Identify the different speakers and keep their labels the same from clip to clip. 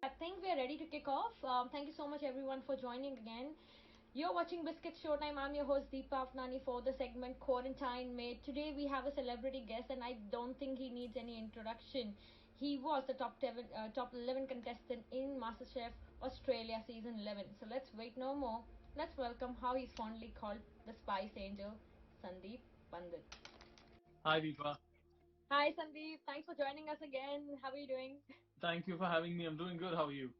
Speaker 1: I think we are ready to kick off. Thank you so much, everyone, for joining again. You're watching BYSQ Showtime. I'm your host Deepa Afnani for the segment Quarantine Made. Today we have a celebrity guest, and I don't think he needs any introduction. He was the top 11 contestant in MasterChef Australia season 11. So let's wait no more. Let's welcome how he's fondly called the Spice Angel, Sandeep Pandit.
Speaker 2: Hi, Deepa.
Speaker 1: Hi Sandeep, thanks for joining us again. How are you doing?
Speaker 2: Thank you for having me. I'm doing good. How are you?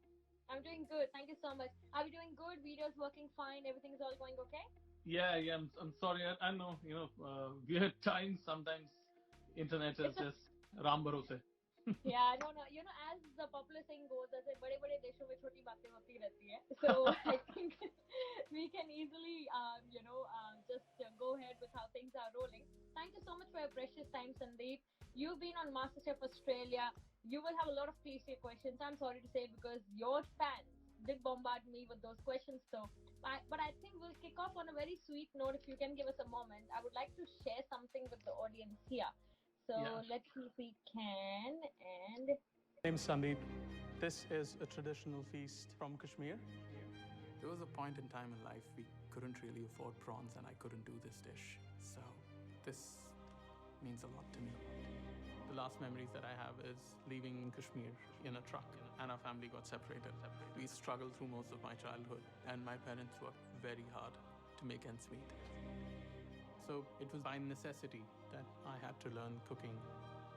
Speaker 1: I'm doing good. Thank you so much. Are you doing good? Videos working fine? Everything's all going okay?
Speaker 2: Yeah. I'm sorry. I know, weird times. Sometimes internet is
Speaker 1: It's a
Speaker 2: just Ram Bharose.
Speaker 1: yeah, no. As the popular saying goes, ऐसे बड़े बड़े देशों में छोटी बातें होती रहती है. So I think we can easily, just go ahead with how things are rolling. Thank you so much for your precious time, Sandeep. You've been on MasterChef Australia. You will have a lot of cliche questions. I'm sorry to say because your fans did bombard me with those questions. But I think we'll kick off on a very sweet note. If you can give us a moment, I would like to share something with the audience here. So
Speaker 2: Yeah.
Speaker 1: let's see if we can. And
Speaker 3: Name's Sandeep. This is a traditional feast from Kashmir. There was a point in time in life we couldn't really afford prawns and I couldn't do this dish. So this means a lot to me. The last memories that I have is leaving Kashmir in a truck and our family got separated. We struggled through most of my childhood and my parents worked very hard to make ends meet. So it was by necessity that I had to learn cooking.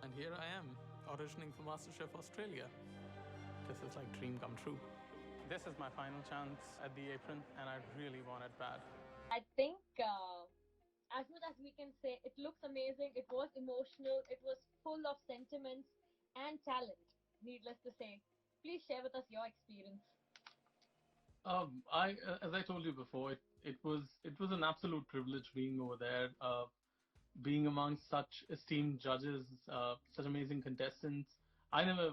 Speaker 3: And here I am, auditioning for MasterChef Australia. This is like dream come true. This is my final chance at the apron and I really want it bad.
Speaker 1: I think, as much as we can say, it looks amazing. It was emotional. It was full of sentiments and talent, needless to say. Please share with us your experience.
Speaker 2: As I told you before, it was an absolute privilege being over there, being among such esteemed judges, such amazing contestants. I never,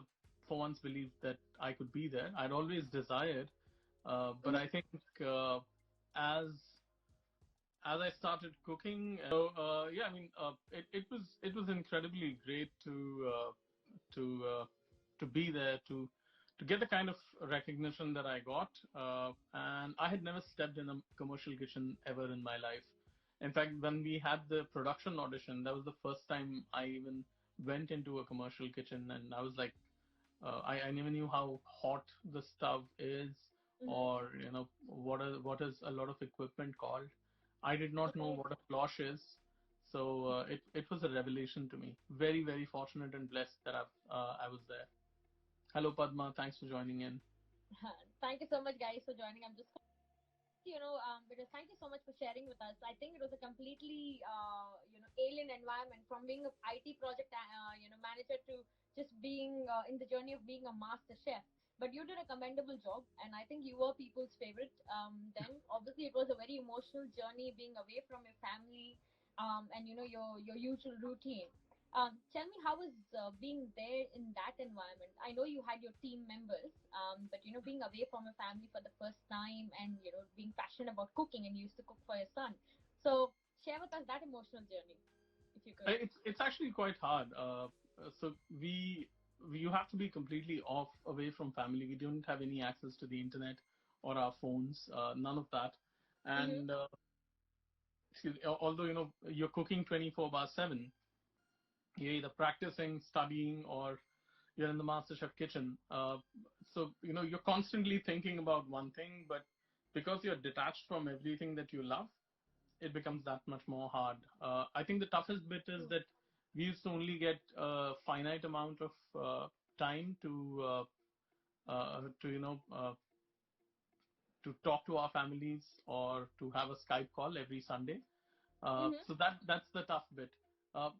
Speaker 2: for once, believed that I could be there. I'd always desired, but I think as as I started cooking, it was incredibly great to be there to get the kind of recognition that I got. And I had never stepped in a commercial kitchen ever in my life. In fact, when we had the production audition, that was the first time I even went into a commercial kitchen, and I was like, I never knew how hot the stove is, or what is a lot of equipment called. I did not know
Speaker 1: Okay.
Speaker 2: what a cloche is, so it was a revelation to me. Very, very fortunate and blessed that I was there. Hello, Padma. Thanks for joining in.
Speaker 1: Thank you so much, guys, for joining. I'm just because thank you so much for sharing with us. I think it was a completely alien environment from being an IT project manager to just being in the journey of being a master chef. But you did a commendable job, and I think you were people's favorite. Then obviously it was a very emotional journey, being away from your family, and your usual routine. Tell me, how was being there in that environment? I know you had your team members, but being away from your family for the first time, and being passionate about cooking, and you used to cook for your son. So share with us that emotional journey, if you could.
Speaker 2: It's actually quite hard. So you have to be completely off away from family. We don't have any access to the internet or our phones. None of that.
Speaker 1: Mm-hmm.
Speaker 2: And although you're cooking 24/7, you're either practicing, studying, or you're in the MasterChef kitchen. So you're constantly thinking about one thing, but because you're detached from everything that you love, it becomes that much more hard. I think the toughest bit is that we used to only get a finite amount of time to talk to our families or to have a Skype call every Sunday.
Speaker 1: Mm-hmm.
Speaker 2: So that's the tough bit.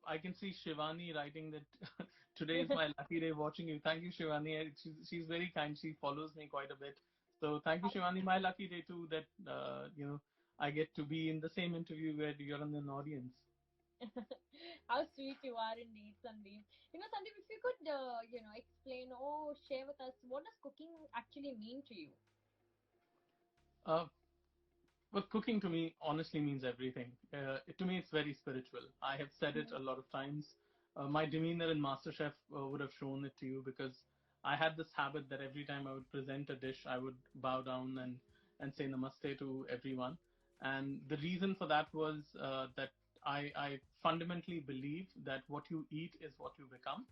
Speaker 2: I can see Shivani writing that today is my lucky day watching you. Thank you, Shivani. She's very kind. She follows me quite a bit. So thank you, Shivani. My lucky day too that I get to be in the same interview where you're in an audience.
Speaker 1: How sweet you are indeed, Sandeep. Sandeep, if you could, explain or share with us, what does cooking actually mean to you?
Speaker 2: Uh, Well, cooking to me honestly means everything. To me, it's very spiritual. I have said it a lot of times. My demeanor in MasterChef would have shown it to you because I had this habit that every time I would present a dish, I would bow down and say namaste to everyone. And the reason for that was that I fundamentally believe that what you eat is what you become.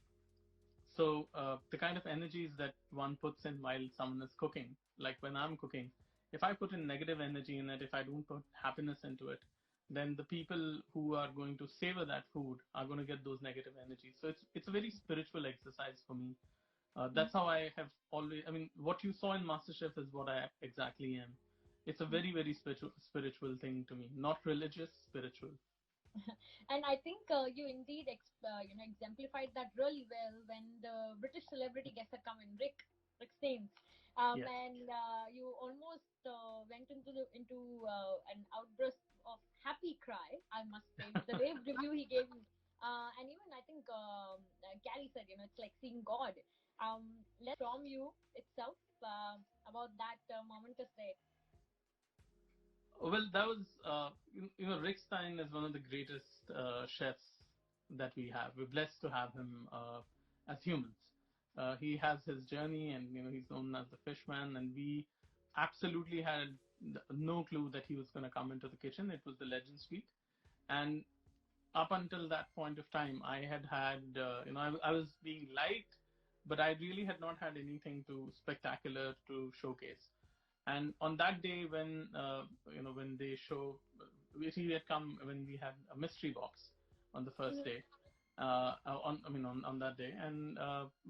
Speaker 2: So the kind of energies that one puts in while someone is cooking, like when I'm cooking, if I put in negative energy in it, if I don't put happiness into it, then the people who are going to savor that food are going to get those negative energies. So it's a very spiritual exercise for me. That's how I have always. I mean, what you saw in MasterChef is what I exactly am. It's a very very spiritual thing to me, not religious, spiritual.
Speaker 1: And I think you indeed exemplified that really well when the British celebrity guest had come in, Rick Staines,
Speaker 2: Yes.
Speaker 1: and you almost went into an outburst of happy cry, I must say, with the rave review he gave you. And even I think Gary said, it's like seeing God. Let's from you itself about that momentous day.
Speaker 2: Well, that was, Rick Stein is one of the greatest chefs that we have. We're blessed to have him as humans. He has his journey, and he's known as the Fishman, and we absolutely had no clue that he was going to come into the kitchen. It was the Legend Suite, and up until that point of time, I was being liked, but I really had not had anything too spectacular to showcase. And on that day, when they show, he had come when we had a mystery box on the first day, on that day, and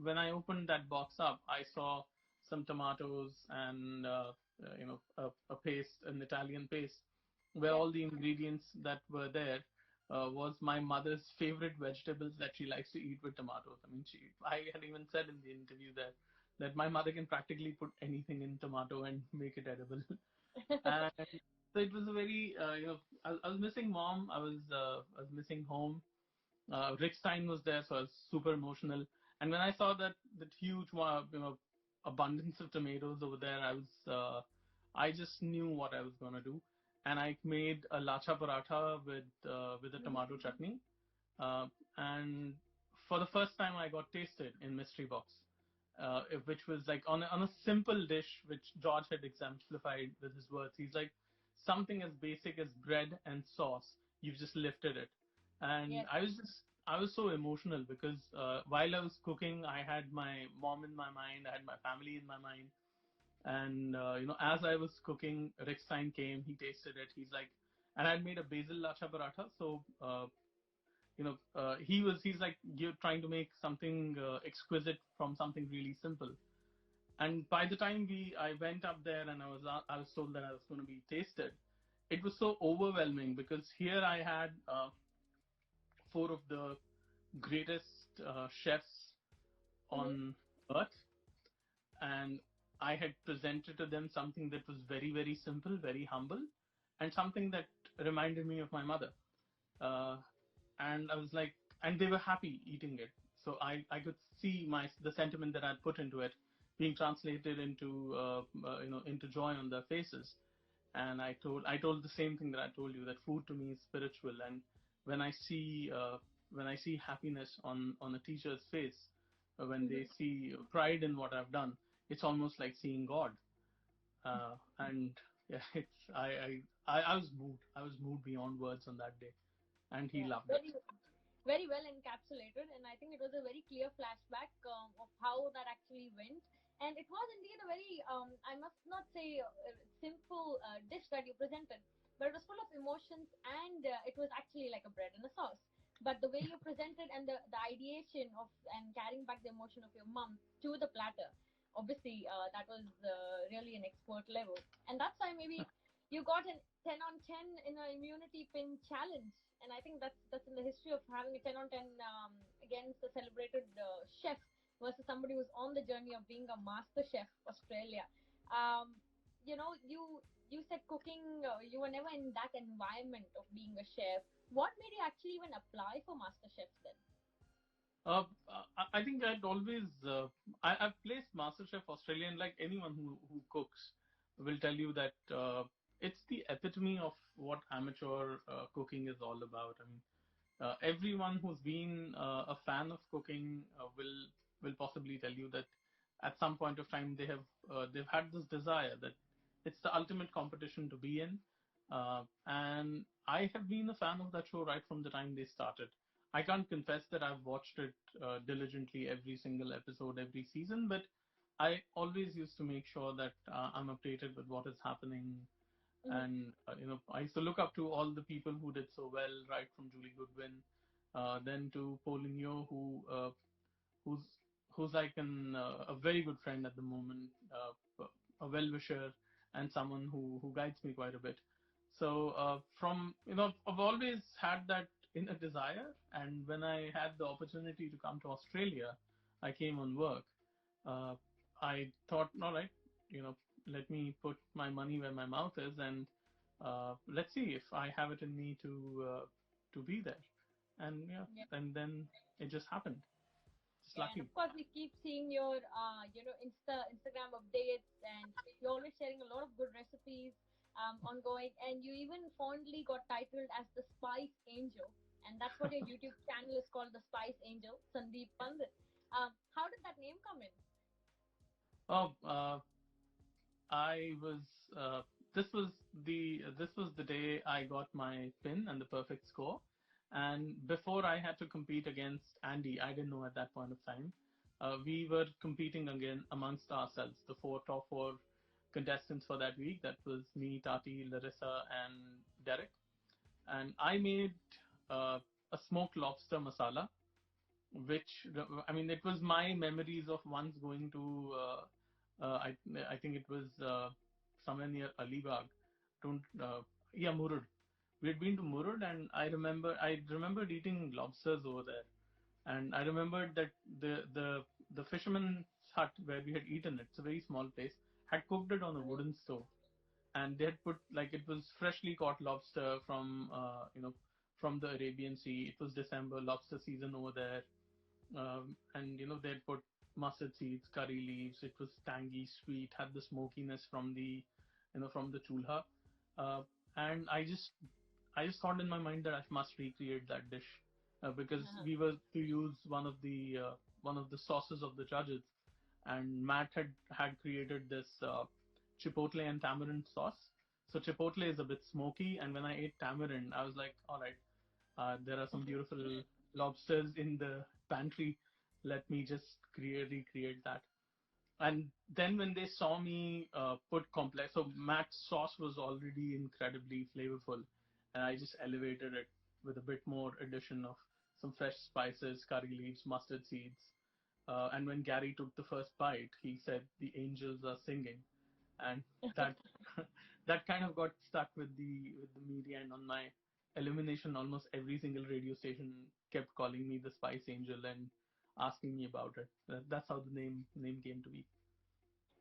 Speaker 2: when I opened that box up, I saw some tomatoes and a paste, an Italian paste, where
Speaker 1: Yeah.
Speaker 2: all the ingredients that were there was my mother's favorite vegetables that she likes to eat with tomatoes. I mean, I had even said in the interview that my mother can practically put anything in tomato and make it edible. And so it was a very, I was missing mom. I was missing home. Rick Stein was there, so I was super emotional. And when I saw that huge, abundance of tomatoes over there, I just knew what I was gonna do, and I made a lacha paratha with a tomato chutney, and for the first time I got tasted in mystery box, which was like on a simple dish which George had exemplified with his words. He's like, something as basic as bread and sauce, you've just lifted it. And
Speaker 1: Yes.
Speaker 2: I was so emotional because while I was cooking, I had my mom in my mind, I had my family in my mind, and as I was cooking, Rick Stein came, he tasted it, he's like, and I'd made a basil lacha paratha, so he's like, you're trying to make something exquisite from something really simple. And by the time I went up there and I was told that I was going to be tasted, it was so overwhelming because here I had four of the greatest chefs
Speaker 1: Mm-hmm.
Speaker 2: on earth, and I had presented to them something that was very, very simple, very humble, and something that reminded me of my mother. Uh, and I was like, and they were happy eating it. So I could see the sentiment that I'd put into it being translated into joy on their faces. And I told the same thing that I told you, that food to me is spiritual. And when I see when I see happiness on a teacher's face, when they
Speaker 1: Mm-hmm.
Speaker 2: see pride in what I've done, it's almost like seeing God. And yeah, I was moved. I was moved beyond words on that day, and he
Speaker 1: Yeah.
Speaker 2: loved it.
Speaker 1: Very well encapsulated, and I think it was a very clear flashback of how that actually went. And it was indeed a very, I must not say simple dish that you presented, but it was full of emotions, and it was actually like a bread and a sauce. But the way you presented and the ideation of and carrying back the emotion of your mom to the platter, obviously that was really an expert level, and that's why maybe you got an 10 on 10 in an immunity pin challenge. And I think that's in the history of having a 10 on 10 against a celebrated chef versus somebody who's on the journey of being a master chef Australia. um, you said cooking, you were never in that environment of being a chef. What made you actually even apply for master chefs then?
Speaker 2: I think I'd always I've placed MasterChef Australia, and like anyone who cooks will tell you that it's the epitome of what amateur cooking is all about. I mean, everyone who's been a fan of cooking will possibly tell you that at some point of time they've had this desire that it's the ultimate competition to be in, and I have been a fan of that show right from the time they started. I can't confess that I've watched it diligently every single episode, every season, but I always used to make sure that I'm updated with what is happening. And I used to look up to all the people who did so well, right from Julie Goodwin, then to Paulinho, who's who's like a very good friend at the moment, a well-wisher, and someone who guides me quite a bit. So from I've always had that inner desire, and when I had the opportunity to come to Australia, I came on work. Uh, I thought, all right, you know, let me put my money where my mouth is, and let's see if I have it in me to be there. And yeah,
Speaker 1: Yeah.
Speaker 2: and then it just happened. Just
Speaker 1: Yeah, and
Speaker 2: lucky.
Speaker 1: of course we keep seeing your Instagram updates, and you're always sharing a lot of good recipes ongoing, and you even fondly got titled as the Spice Angel, and that's what your YouTube channel is called, the Spice Angel, Sandeep Pandit. How did that name come in?
Speaker 2: Oh, I was. This was the day I got my pin and the perfect score, and before I had to compete against Andy, I didn't know at that point of time. We were competing again amongst ourselves, the top four contestants for that week. That was me, Tati, Larissa, and Derek. And I made uh, a smoked lobster masala, which I mean, it was my memories of once going to I think it was somewhere near Alibag. Don't Yeah, Murud. We had been to Murud, and I remembered eating lobsters over there, and I remembered that the fisherman's hut where we had eaten it, it's a very small place, had cooked it on a wooden stove, and they had put, like, it was freshly caught lobster from from the Arabian Sea. It was December, lobster season over there, and they'd put mustard seeds, curry leaves. It was tangy, sweet, had the smokiness from the chulha, uh, and I just thought in my mind that I must recreate that dish, because
Speaker 1: Uh-huh.
Speaker 2: we were to use one of the sauces of the judges, and Matt had created this chipotle and tamarind sauce. So chipotle is a bit smoky, and when I ate tamarind, I was like, all right, there are some beautiful lobsters in the pantry. Let me just recreate that. And then when they saw me put complex, so Matt's sauce was already incredibly flavorful, and I just elevated it with a bit more addition of some fresh spices, curry leaves, mustard seeds. And when Gary took the first bite, he said, "The angels are singing," and that that kind of got stuck with the media. And on my elimination, almost every single radio station kept calling me the Spice Angel and asking me about it. That's how the name came to be.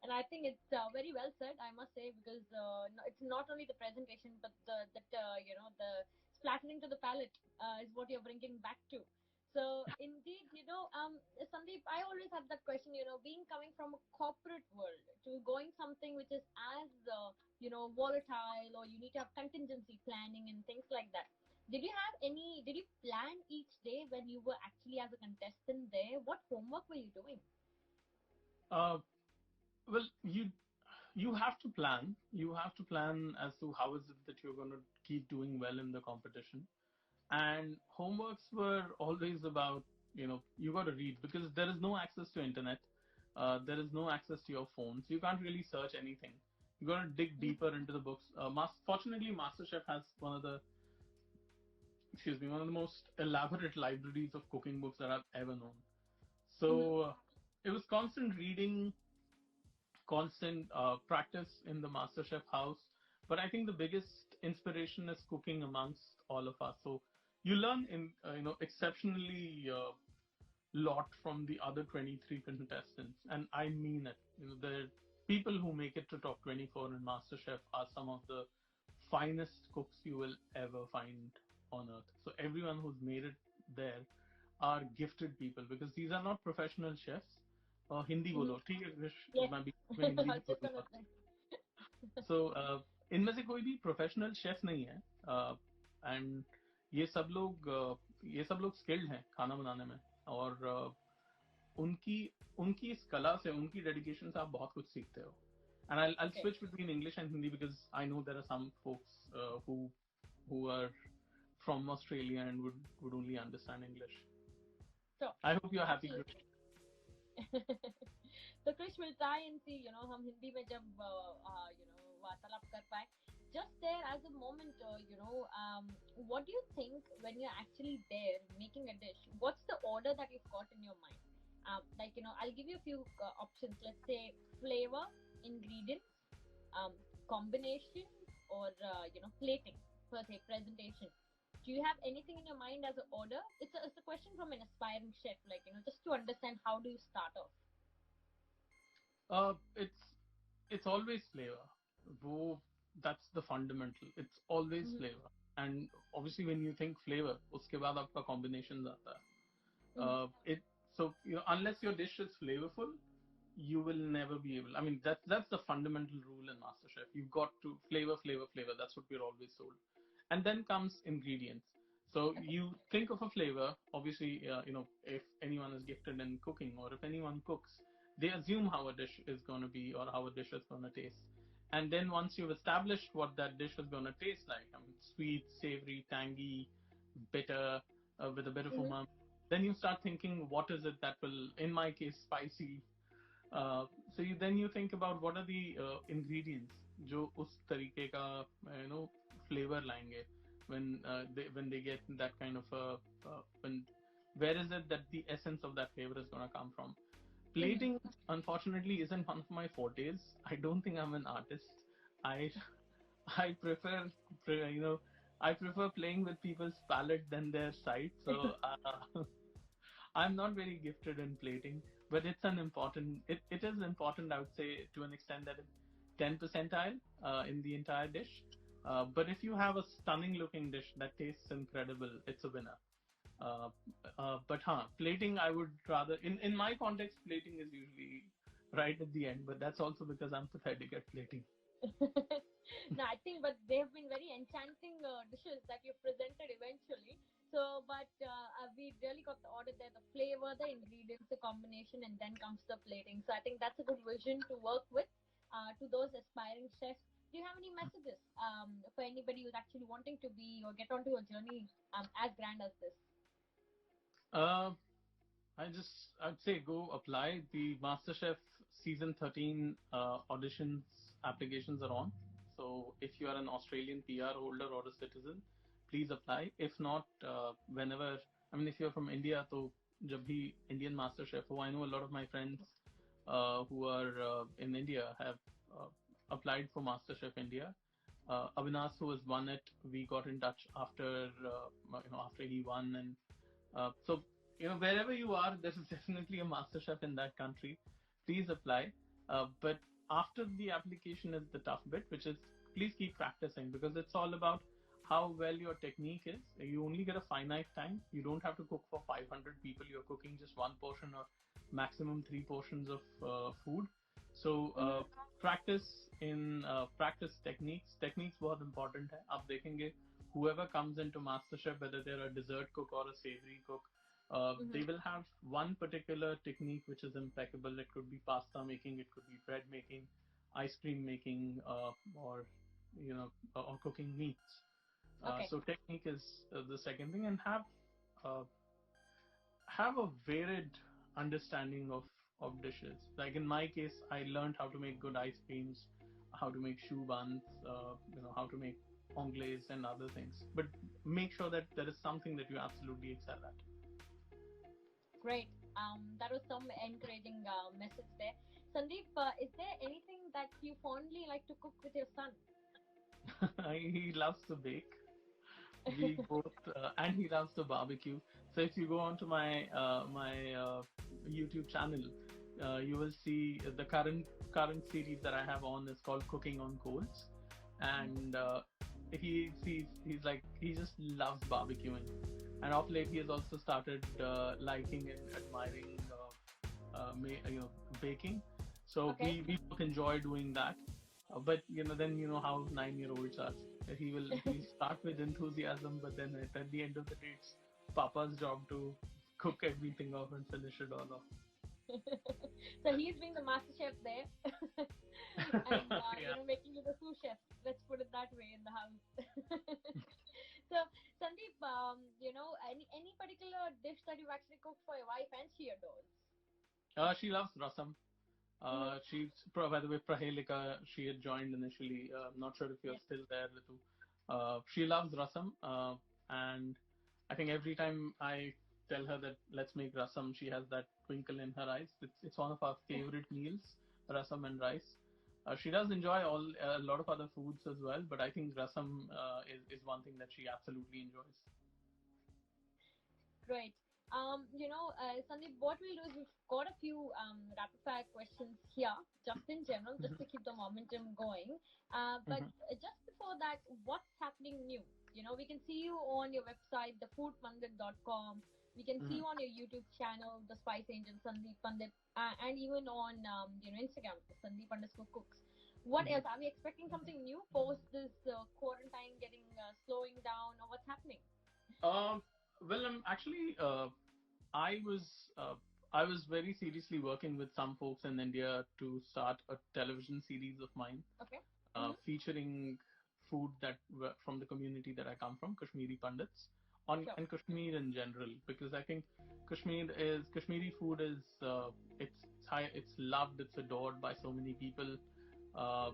Speaker 1: And I think it's very well said, I must say, because it's not only the presentation, but the flattering to the palate is what you're bringing back to. So indeed, Sandeep, I always have that question. Being coming from a corporate world to going something which is as volatile, or you need to have contingency planning and things like that. Did you plan each day when you were actually as a contestant there? What homework were you doing?
Speaker 2: Uh, well, you have to plan. You have to plan as to how is it that you're going to keep doing well in the competition. And homeworks were always about, you got to read, because there is no access to internet. There is no access to your phones. You can't really search anything. You got to dig deeper into the books. Fortunately, MasterChef has one of the most elaborate libraries of cooking books that I've ever known. So it was constant reading, constant practice in the MasterChef house. But I think the biggest inspiration is cooking amongst all of us. So you learn exceptionally lot from the other 23 contestants, and I mean it. The people who make it to top 24 in MasterChef are some of the finest cooks you will ever find on earth. So everyone who's made it there are gifted people, because these are not professional chefs. Hindi बोलो ठीक है wish,
Speaker 1: Yes.
Speaker 2: मैं बीच में
Speaker 1: I
Speaker 2: Hindi भी
Speaker 1: was just gonna
Speaker 2: बोलूंगा.
Speaker 1: say.
Speaker 2: सो इनमें से कोई भी प्रोफेशनल शेफ नहीं है, एंड ये सब लोग ये सब लोग स्किल्ड हैं खाना बनाने में. और उनकी उनकी इस कला से, उनकी डेडिकेशन से आप बहुत कुछ सीखते हो. And I'll switch between English and Hindi because I know there are some folks who are from Australia and would only understand English.
Speaker 1: So
Speaker 2: I hope you're happy.
Speaker 1: So Krish will try and see, हम हिंदी में जब वार्तालाप कर पाए. Just there as a moment, what do you think when you're actually there making a dish? What's the order that you've got in your mind? I'll give you a few options. Let's say flavor, ingredients, combination, or plating per se, presentation. Do you have anything in your mind as an order? It's a question from an aspiring chef, just to understand how do you start off.
Speaker 2: It's always flavor. That's the fundamental. It's always flavor. And obviously when you think flavor, उसके बाद आपका combinations आता है. So unless your dish is flavorful, you will never be able. I mean, that's the fundamental rule in MasterChef. You've got to flavor. That's what we're always told. And then comes ingredients. So you think of a flavor. Obviously, if anyone is gifted in cooking or if anyone cooks, they assume how a dish is going to be or how a dish is going to taste. And then once you've established what that dish is going to taste like, I mean, sweet, savory, tangy, bitter, with a bit of umami, then you start thinking, what is it that will, in my case, spicy. So you think about what are the ingredients जो उस तरीके का flavor लाएंगे when they get that kind of where is it that the essence of that flavor is going to come from. Plating unfortunately isn't one of my fortes. I don't think I'm an artist. I prefer playing with people's palate than their sight. So I'm not very gifted in plating, but it's an important. It is important, I would say, to an extent that it's 10 percentile in the entire dish. But if you have a stunning looking dish that tastes incredible, it's a winner. But plating, I would rather, in my context, plating is usually right at the end, but that's also because I'm pathetic at plating.
Speaker 1: No, I think, but they have been very enchanting dishes that you've presented eventually. So, but we really got the order there, the flavor, the ingredients, the combination, and then comes the plating. So I think that's a good vision to work with to those aspiring chefs. Do you have any messages for anybody who's actually wanting to be or get onto a journey as grand as this?
Speaker 2: I'd say go apply. The MasterChef season 13 auditions applications are on. So if you are an Australian PR holder or a citizen, please apply. If not, whenever, I mean, if you're from India, so jab bhi Indian MasterChef ho, I know a lot of my friends who are in India have applied for MasterChef India. Avinash, who has won it, we got in touch after after he won, and so wherever you are, there is definitely a MasterChef in that country. Please apply. But after the application is the tough bit, which is please keep practicing, because it's all about how well your technique is. You only get a finite time. You don't have to cook for 500 people. You're cooking just one portion or maximum 3 portions of food. So practice techniques. Techniques बहुत important है. आप देखेंगे whoever comes into MasterChef, whether they're a dessert cook or a savory cook, they will have one particular technique which is impeccable. It could be pasta making, it could be bread making, ice cream making, or or cooking meats. So technique is the second thing, and have a varied understanding of dishes. Like in my case, I learned how to make good ice creams, how to make choux buns, how to make anglaise and other things. But make sure that there is something that you absolutely excel at.
Speaker 1: Great. That was some encouraging message there. Sandeep, is there anything that you fondly like to cook with your son?
Speaker 2: He loves to bake. We both, and he loves to barbecue. So if you go onto my YouTube channel, you will see the current series that I have on is called Cooking on Coals, and he's like, he just loves barbecuing. And of late, he has also started liking and admiring, baking. So we both enjoy doing that. But then how 9-year-olds are. He'll start with enthusiasm, but then at the end of the day, it's Papa's job to cook everything off and finish it all off.
Speaker 1: So he's being the master chef there, and
Speaker 2: Yeah.
Speaker 1: making you the sous chef. Let's put it that way in the house. So Sandeep, any particular dish that you've actually cooked for your wife and she adores?
Speaker 2: She loves rasam.
Speaker 1: Mm-hmm.
Speaker 2: By the way, Prahelika, she had joined initially. Not sure if you're
Speaker 1: Yeah.
Speaker 2: still there, Ritu. She loves rasam, and I think every time I tell her that let's make rasam, she has that twinkle in her eyes. It's one of our favorite meals, rasam and rice. She does enjoy a lot of other foods as well, but I think rasam is one thing that she absolutely enjoys.
Speaker 1: Great. Sandeep, what we'll do is we've got a few rapid fire questions here, just in general, just to keep the momentum going. But
Speaker 2: Mhm.
Speaker 1: just before that, what's happening new? We can see you on your website, thefoodpandit.com. We can see
Speaker 2: Mhm.
Speaker 1: you on your YouTube channel, The Spice Angel, Sandeep Pandit, and even on Instagram, Sandeep underscore cooks. What
Speaker 2: Mhm.
Speaker 1: else? Are we expecting something new post this quarantine getting slowing down, or what's happening?
Speaker 2: Um, well, I'm actually I was uh, I was very seriously working with some folks in India to start a television series of mine,
Speaker 1: Okay. Mm-hmm.
Speaker 2: featuring food that were from the community that I come from, Kashmiri Pandits, on
Speaker 1: Sure.
Speaker 2: and Kashmir in general, because I think Kashmiri food is it's loved, it's adored by so many people, uh,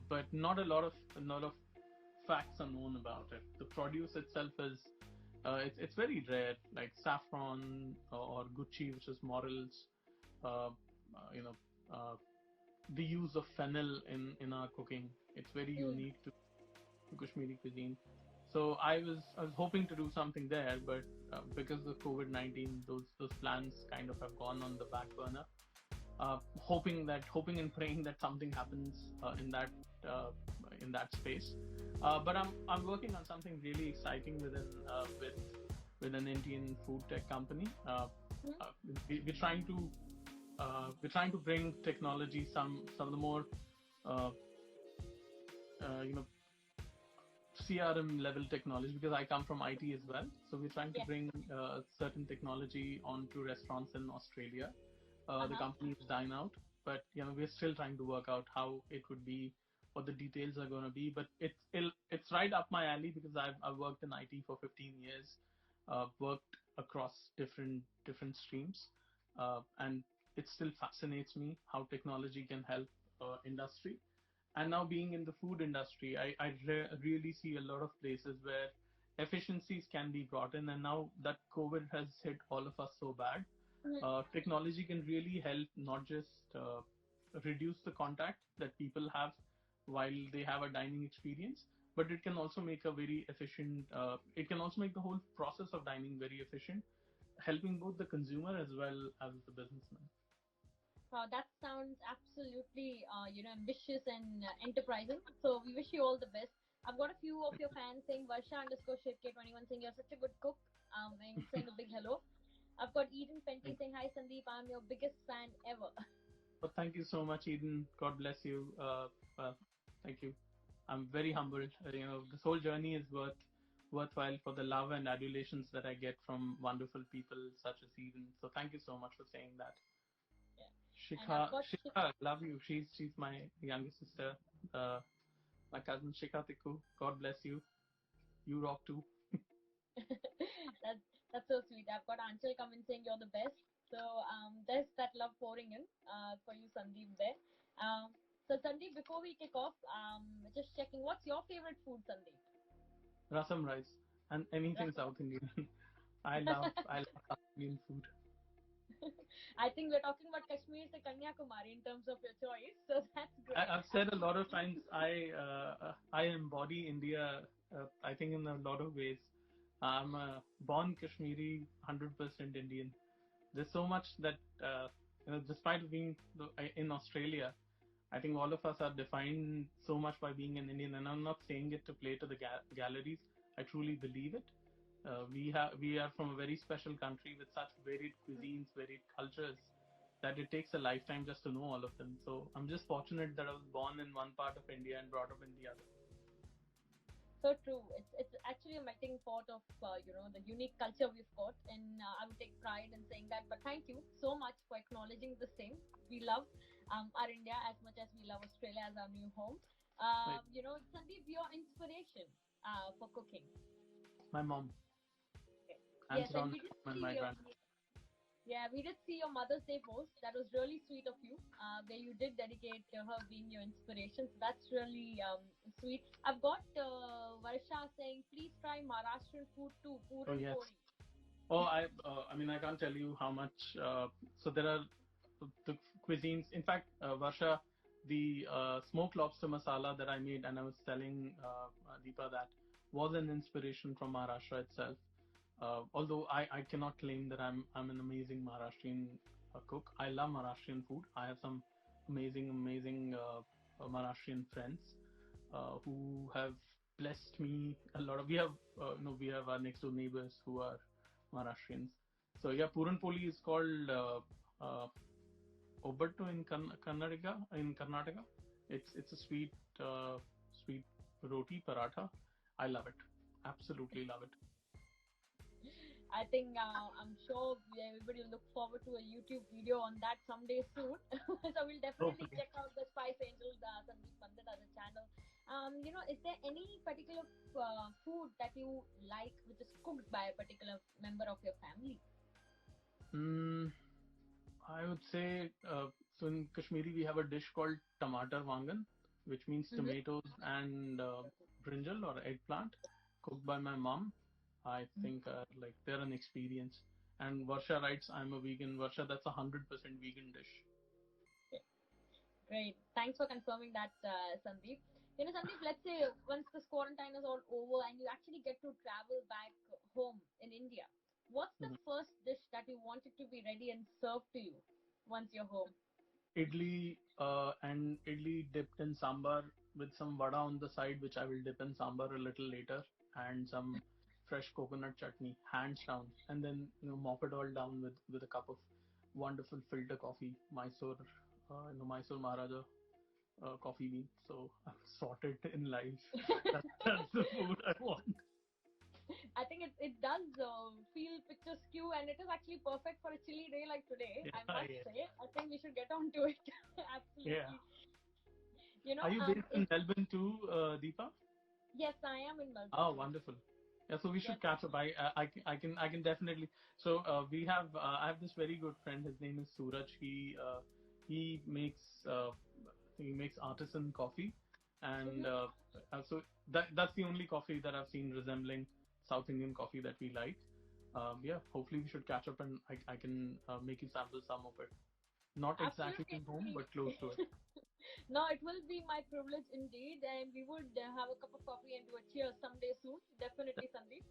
Speaker 2: but not a lot of facts are known about it. The produce itself is it's very rare, like saffron or Gucci, which is morels. Uh, you know, uh, the use of fennel in our cooking. It's very
Speaker 1: Mm.
Speaker 2: unique to Kashmiri cuisine. So I was hoping to do something there, but because of COVID-19, those plans kind of have gone on the back burner. Hoping and praying that something happens uh, in that space. But I'm working on something really exciting with an Indian food tech company.
Speaker 1: Mhm.
Speaker 2: Uh, we're trying to bring technology, some of the more uh, you know CRM level technology, because I come from IT as well. So we're trying to
Speaker 1: Yeah.
Speaker 2: bring certain technology onto restaurants in Australia. The
Speaker 1: Uh-huh.
Speaker 2: company is Dine Out, but we're still trying to work out how it would be, what the details are going to be. But it's right up my alley because I've worked in IT for 15 years, worked across different streams, and it still fascinates me how technology can help industry. And now being in the food industry, I really see a lot of places where efficiencies can be brought in. And now that COVID has hit all of us so bad,
Speaker 1: Mhm.
Speaker 2: technology can really help, not just reduce the contact that people have while they have a dining experience, but it can also make a very efficient. It can also make the whole process of dining very efficient, helping both the consumer as well as the businessman.
Speaker 1: Wow, that sounds absolutely, ambitious and enterprising. So we wish you all the best. I've got a few of your fans saying Varsha underscore Shivk21 saying you're such a good cook. And saying a big hello. I've got Eden Penty
Speaker 2: Thank
Speaker 1: saying hi Sandeep, I'm your biggest fan ever.
Speaker 2: Well, thank you so much, Eden. God bless you. Thank you. I'm very humbled. This whole journey is worthwhile for the love and adulations that I get from wonderful people such as Eden. So thank you so much for saying that.
Speaker 1: Yeah. And I've
Speaker 2: Shikha,
Speaker 1: got
Speaker 2: Shikha, love you. She's my younger sister. Uh, my cousin Shikha Tikku. God bless you. You rock too.
Speaker 1: that's that's so sweet. I've got Anchal coming saying you're the best. So there's that love pouring in for you, Sandeep. There. So Sandeep, before we kick off, just checking, what's your favorite food, Sandeep?
Speaker 2: Rasam rice and anything
Speaker 1: Rasam.
Speaker 2: South Indian. I love South Indian food.
Speaker 1: I think we're talking about Kashmir to Kanyakumari in terms of your choice, so that's great.
Speaker 2: I've said a lot of times I embody India. I think in a lot of ways, I'm a born Kashmiri, 100% Indian. There's so much that despite being in Australia, I think all of us are defined so much by being an Indian. And I'm not saying it to play to the galleries. I truly believe it. We are from a very special country with such varied cuisines, varied cultures, that it takes a lifetime just to know all of them. So I'm just fortunate that I was born in one part of India and brought up in the other.
Speaker 1: So true. It's actually a melting pot of the unique culture we've got, and I would take pride in saying that. But thank you so much for acknowledging the same. We love our India as much as we love Australia as our new home.
Speaker 2: Right.
Speaker 1: Sandeep, your inspiration for cooking.
Speaker 2: My mom,
Speaker 1: Okay.
Speaker 2: hands
Speaker 1: Yes, and
Speaker 2: down,
Speaker 1: we did
Speaker 2: and
Speaker 1: see
Speaker 2: my
Speaker 1: your
Speaker 2: grandma.
Speaker 1: yeah, we did see your Mother's Day post. That was really sweet of you, where you did dedicate her being your inspiration. So that's really sweet. I've got Varsha saying, please try Maharashtrian food too,
Speaker 2: Oh
Speaker 1: Puran
Speaker 2: yes.
Speaker 1: Pori.
Speaker 2: Oh, I mean, I can't tell you how much. So there are the cuisines. In fact, Varsha, the smoked lobster masala that I made, and I was telling Deepa that was an inspiration from Maharashtra itself. Although I cannot claim that I'm an amazing Maharashtrian cook. I love Maharashtrian food. I have some amazing Maharashtrian friends who have blessed me a lot of. We have our next door neighbors who are Maharashtrians. So yeah, Puran Poli is called Obattu in Karnataka. It's a sweet roti paratha. I love it. Absolutely love it.
Speaker 1: I think I'm sure everybody will look forward to a YouTube video on that someday soon. So we'll definitely
Speaker 2: Hopefully.
Speaker 1: check out the Spice Angel Sandeep Pandit as a channel. Is there any particular food that you like which is cooked by a particular member of your family?
Speaker 2: Mm, I would say so. In Kashmiri, we have a dish called Tamatar Wangan, which means
Speaker 1: Mm-hmm.
Speaker 2: tomatoes and brinjal or eggplant, cooked by my mom. I think like they're an experience. And Varsha writes, "I'm a vegan." Varsha, that's 100% vegan dish.
Speaker 1: Great. Thanks for confirming that, Sandeep. Sandeep, let's say once this quarantine is all over and you actually get to travel back home in India, what's the
Speaker 2: Mhm.
Speaker 1: first dish that you want it to be ready and served to you once you're home?
Speaker 2: Idli and idli dipped in sambar with some vada on the side, which I will dip in sambar a little later, and some fresh coconut chutney, hands down, and then mop it all down with a cup of wonderful filter coffee, Mysore Maharaja coffee bean. So I'm sorted in life. That's the food I want.
Speaker 1: I think it does feel picturesque and it is actually perfect for a chilly day like today.
Speaker 2: Yeah,
Speaker 1: I must
Speaker 2: yeah,
Speaker 1: say, I think we should get on to it.
Speaker 2: yeah.
Speaker 1: Absolutely.
Speaker 2: Are you based in Melbourne too, Deepa?
Speaker 1: Yes, I am in Melbourne.
Speaker 2: Oh, wonderful. Yeah, so we
Speaker 1: Yes.
Speaker 2: should catch up. I can definitely. So we have I have this very good friend. His name is Suraj. He makes artisan coffee, and
Speaker 1: Mm-hmm.
Speaker 2: so that's the only coffee that I've seen resembling South Indian coffee that we like. Yeah, hopefully we should catch up, and I can make you sample some of it. Not exactly in home,
Speaker 1: Absolutely.
Speaker 2: but close to it.
Speaker 1: No, it will be my privilege indeed, and we would have a cup of coffee and do a cheers someday soon. Definitely, Sandeep.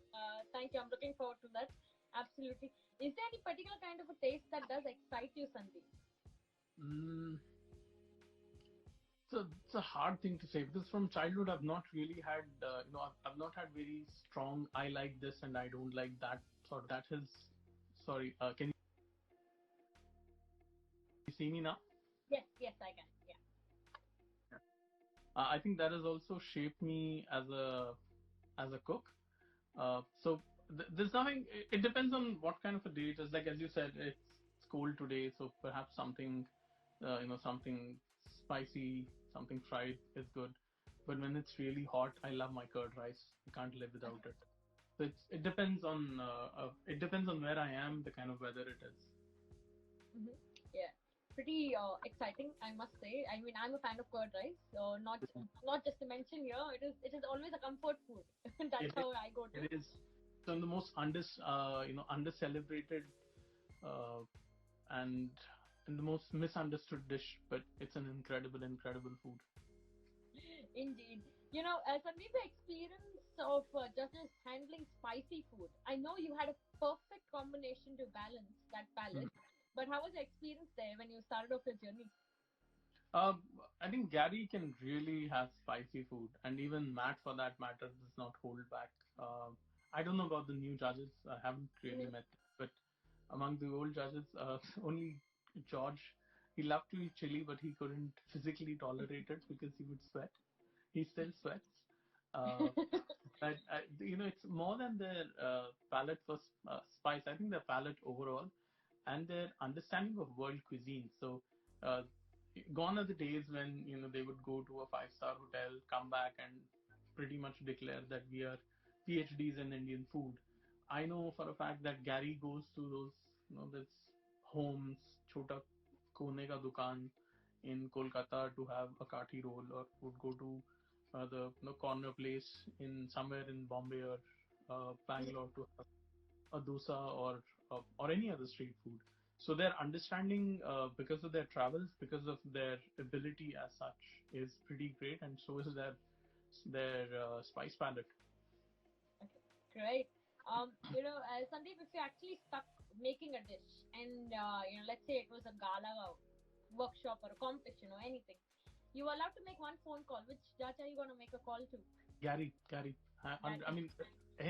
Speaker 1: Thank you. I'm looking forward to that. Absolutely. Is there any particular kind of a taste that does excite you, Sandeep?
Speaker 2: Mm, so it's a hard thing to say because from childhood I've not really had I've not had very strong I like this and I don't like that sort of that has sorry can you see me now?
Speaker 1: Yes, yes, I can. Yeah.
Speaker 2: I think that has also shaped me as a cook. So there's nothing. It depends on what kind of a day it is. Like as you said, it's cold today, so perhaps something spicy, something fried is good. But when it's really hot, I love my curd rice. I can't live without it. So it depends on where I am, the kind of weather it is.
Speaker 1: Mm-hmm. Yeah. Pretty exciting, I must say. I mean, I'm a fan of curd rice, so not just to mention here, it is always a comfort food. That's
Speaker 2: It is.
Speaker 1: how I go to.
Speaker 2: It is. So the most under celebrated uh, and the most misunderstood dish, but it's an incredible food.
Speaker 1: Indeed. Sandeep, the experience of just handling spicy food. I know you had a perfect combination to balance that
Speaker 2: Mm.
Speaker 1: palate, but how was your experience there when you started off your journey?
Speaker 2: I think Gary can really have spicy food, and even Matt, for that matter, does not hold back. I don't know about the new judges. I haven't really
Speaker 1: Mhm.
Speaker 2: met them, but among the old judges, only George. He loved to eat chili, but he couldn't physically tolerate it because he would sweat. He still sweats. Uh, it's more than their palate for spice. I think their palate overall and their understanding of world cuisine. So, uh, gone are the days when they would go to a five-star hotel, come back, and pretty much declare that we are PhDs in Indian food. I know for a fact that Gary goes to those, this homes, chota kone ka dukan in Kolkata to have a kathi roll, or would go to the corner place in somewhere in Bombay or Bangalore to have a dosa or any other street food. So their understanding, because of their travels, because of their ability as such, is pretty great, and so is their spice palette.
Speaker 1: Okay, great. Sandeep, if you're actually stuck making a dish, and let's say it was a gala workshop or a competition or anything, you are allowed to make one phone call. Which judge are you going to make a call to?
Speaker 2: Gary. I
Speaker 1: Gary.
Speaker 2: mean,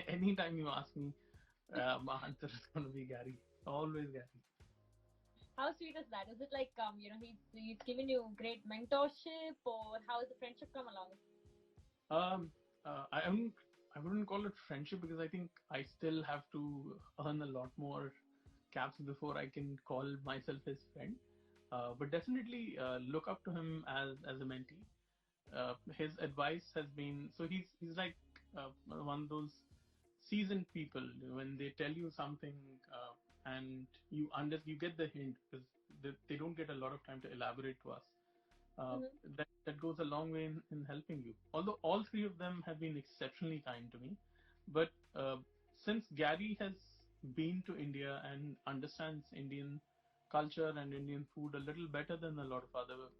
Speaker 2: anytime you ask me, my answer is going to be Gary. Always Gary.
Speaker 1: How sweet is that? Is it like he's given you great mentorship, or how has the friendship come along?
Speaker 2: I wouldn't call it friendship, because I think I still have to earn a lot more caps before I can call myself his friend. But definitely look up to him as a mentee. His advice has been, so he's like one of those seasoned people. When they tell you something and you get the hint, because they don't get a lot of time to elaborate to us. That goes a long way in helping you. Although all three of them have been exceptionally kind to me, but since Gary has been to India and understands Indian culture and Indian food a little better than a lot of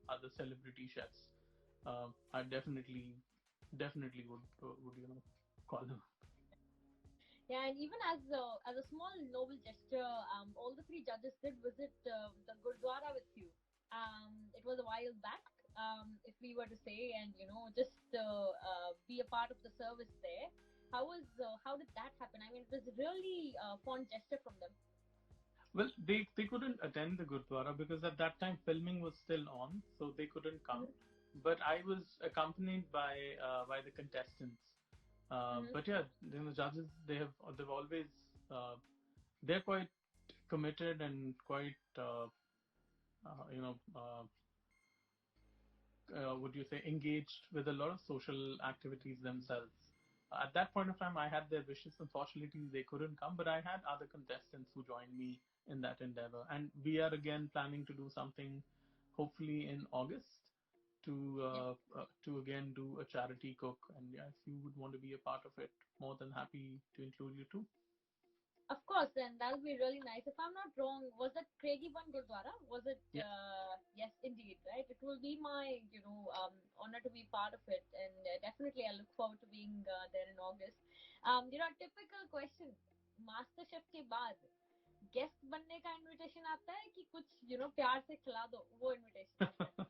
Speaker 2: other celebrity chefs, I definitely would call him.
Speaker 1: Yeah, and even as a small noble gesture, all the three judges did visit the Gurdwara with you. It was a while back, if we were to say, and just be a part of the service there. How did that happen? I mean, it was really a fond gesture from them.
Speaker 2: Well, they couldn't attend the Gurdwara because at that time filming was still on, so they couldn't come. But I was accompanied by the contestants. But yeah, the judges they've always they're quite committed and quite would you say engaged with a lot of social activities themselves. At that point of time, I had their wishes. Unfortunately, they couldn't come, but I had other contestants who joined me in that endeavor, and we are again planning to do something, hopefully in August,
Speaker 1: Yep.
Speaker 2: to again do a charity cook. And yeah, if you would want to be a part of it, more than happy to include you too.
Speaker 1: Of course, then that'll be really nice. If I'm not wrong, was it Craigie One Gurdwara? Was it?
Speaker 2: Yeah.
Speaker 1: Yes, indeed, right? It will be my, honor to be part of it, and definitely I look forward to being there in August. A typical question, master chef के बाद guest बनने का invitation आता है कि कुछ प्यार से खिला दो वो इनविटेशन आता है?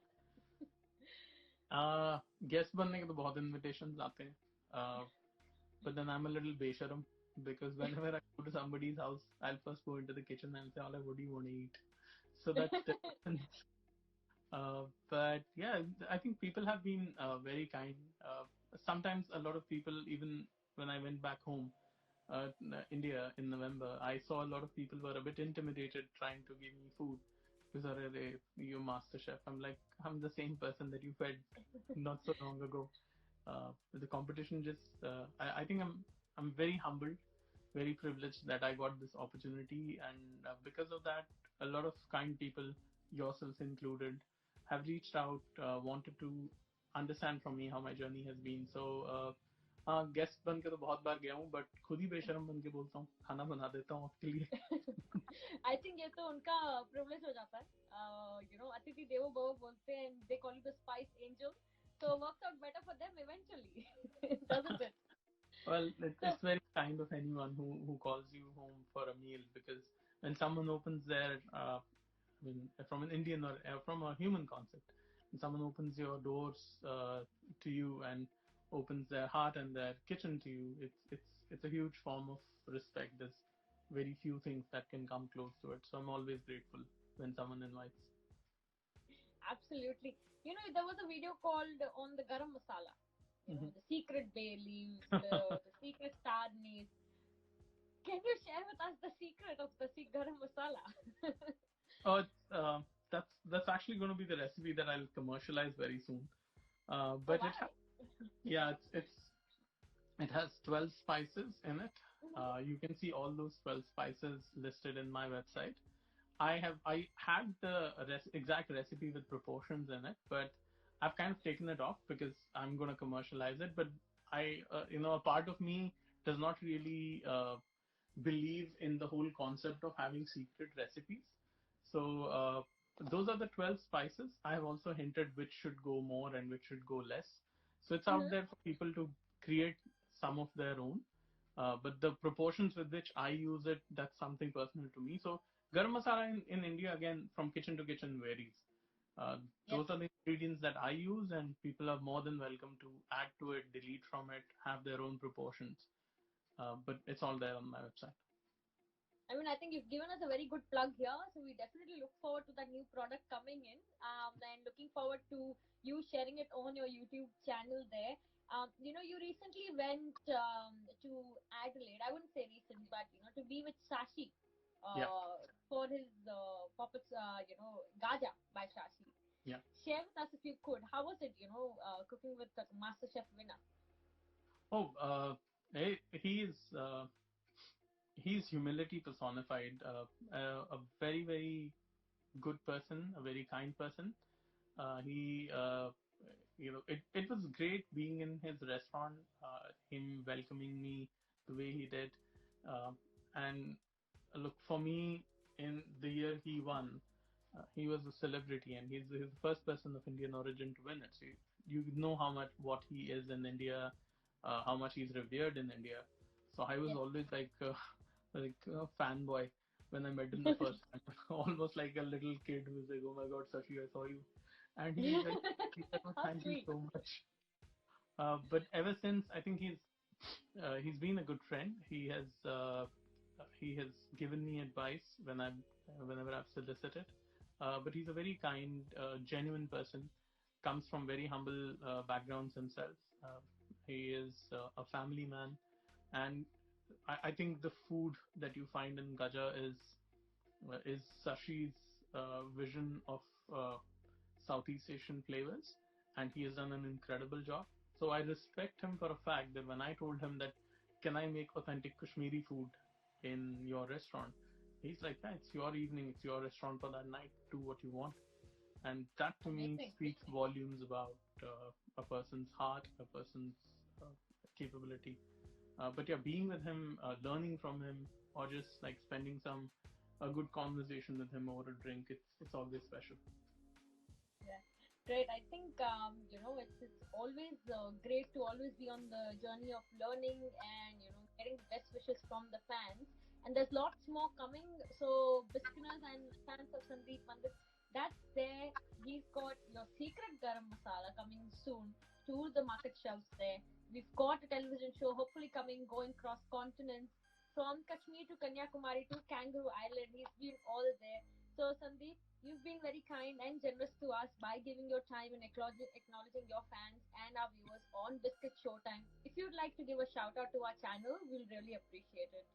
Speaker 2: Guest बनने के तो बहुत invitations आते हैं. But then I'm a little besharam, because whenever I go to somebody's house, I'll first go into the kitchen and say, "Ola, what do you want to eat?" So that's different. But yeah, I think people have been very kind. Sometimes a lot of people, even when I went back home, India in November, I saw a lot of people were a bit intimidated trying to give me food because you're Masterchef. I'm like, I'm the same person that you fed not so long ago. The competition I think I'm very humbled, very privileged that I got this opportunity, and because of that, a lot of kind people, yourselves included, have reached out, wanted to understand from me how my journey has been. So हाँ guest बन के तो बहुत बार गया हूँ, but खुद ही बेशरम बन के बोलता हूँ, खाना बना देता हूँ आपके लिए.
Speaker 1: I think ये तो उनका privilege हो जाता है. अतिथि देवो भव बोलते हैं, and they call you the spice angel. So it works out better for them eventually, doesn't it?
Speaker 2: Well, it's very kind of anyone who calls you home for a meal, because when someone opens their, I mean, from an Indian or from a human concept, when someone opens your doors to you and opens their heart and their kitchen to you, it's a huge form of respect. There's very few things that can come close to it. So I'm always grateful when someone invites.
Speaker 1: Absolutely. There was a video called on the Garam Masala. The secret bay leaves, the secret star marinade. Can you share with us the secret of the Garam Masala?
Speaker 2: Oh, that's actually going to be the recipe that I'll commercialize very soon.
Speaker 1: Oh,
Speaker 2: But
Speaker 1: wow.
Speaker 2: it has 12 spices in it.
Speaker 1: Mm-hmm.
Speaker 2: You can see all those 12 spices listed in my website. I had the exact recipe with proportions in it, but I've kind of taken it off because I'm going to commercialize it. But a part of me does not really believe in the whole concept of having secret recipes. So those are the 12 spices. I have also hinted which should go more and which should go less. So it's out
Speaker 1: Mm-hmm.
Speaker 2: there for people to create some of their own. But the proportions with which I use it, that's something personal to me. So garam masala in India, again, from kitchen to kitchen varies.
Speaker 1: Yes.
Speaker 2: Those are the ingredients that I use, and people are more than welcome to add to it, delete from it, have their own proportions. But it's all there on my website.
Speaker 1: I mean, I think you've given us a very good plug here. So we definitely look forward to that new product coming in. And looking forward to you sharing it on your YouTube channel there. You recently went to Adelaide. I wouldn't say recent, but to be with Shashi
Speaker 2: Yeah,
Speaker 1: for his puppets, Gaja by Shashi.
Speaker 2: yeah.
Speaker 1: Share with us if you could. How was it, cooking with the MasterChef winner?
Speaker 2: Oh, he's humility personified. A very, very good person, a very kind person. He, it was great being in his restaurant, him welcoming me the way he did. Uh, and look, for me, in the year he won, he was a celebrity, and he's the first person of Indian origin to win it. So you know how much what he is in India, how much he's revered in India. So I was
Speaker 1: Yes.
Speaker 2: always like like a fanboy when I met him the first time, almost like a little kid who's like, "Oh my God, Sashi, I saw you," and he's like, "Oh,
Speaker 1: How
Speaker 2: thank you
Speaker 1: sweet.
Speaker 2: so much." But ever since, I think he's been a good friend. He has given me advice whenever I've solicited. But he's a very kind, genuine person. Comes from very humble backgrounds himself. He is a family man, and I think the food that you find in Gaja is Sashi's vision of Southeast Asian flavors, and he has done an incredible job. So I respect him for a fact that when I told him that, can I make authentic Kashmiri food in your restaurant? He's like, yeah, it's your evening, it's your restaurant for that night. Do what you want, and that to me
Speaker 1: Amazing.
Speaker 2: speaks volumes about a person's heart, a person's uh, capability. But yeah, being with him, learning from him, or just like spending some a good conversation with him over a drink, it's always special.
Speaker 1: Yeah, great. I think it's always great to always be on the journey of learning and getting the best wishes from the fans. And there's lots more coming. So, listeners and fans of Sandeep Pandit, that's there. He's got your secret garam masala coming soon to the market shelves there. We've got a television show hopefully coming, going cross continents from Kashmir to Kanyakumari to Kangaroo Island. He's been all there. So, Sandeep, you've been very kind and generous to us by giving your time and acknowledging your fans and our viewers on Biscuit Showtime. If you'd like to give a shout out to our channel, we'll really appreciate it.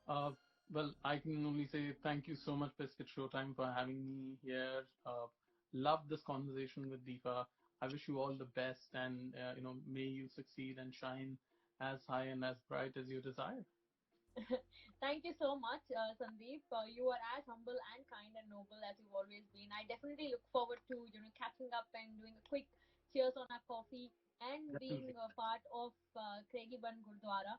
Speaker 2: Uh, well, I can only say thank you so much, Biscuit Showtime, for having me here. Love this conversation with Deepa. I wish you all the best, and may you succeed and shine as high and as bright as you desire.
Speaker 1: Thank you so much, Sandeep. You are as humble and kind and noble as you've always been. I definitely look forward to catching up and doing a quick cheers on our coffee and being
Speaker 2: Definitely.
Speaker 1: a part of Craigie Bun Gurdwara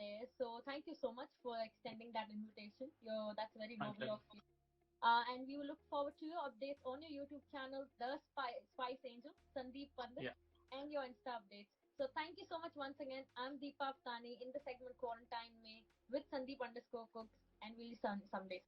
Speaker 1: there. So thank you so much for extending that invitation. That's very
Speaker 2: My
Speaker 1: noble
Speaker 2: pleasure.
Speaker 1: of you. And we will look forward to your updates on your YouTube channel, The Spice Angel, Sandeep Pandit,
Speaker 2: Yeah.
Speaker 1: and your Insta updates. So thank you so much once again. I'm Deepa Aftani in the segment Quarantine May with Sandeep _cooks, and we'll see you someday.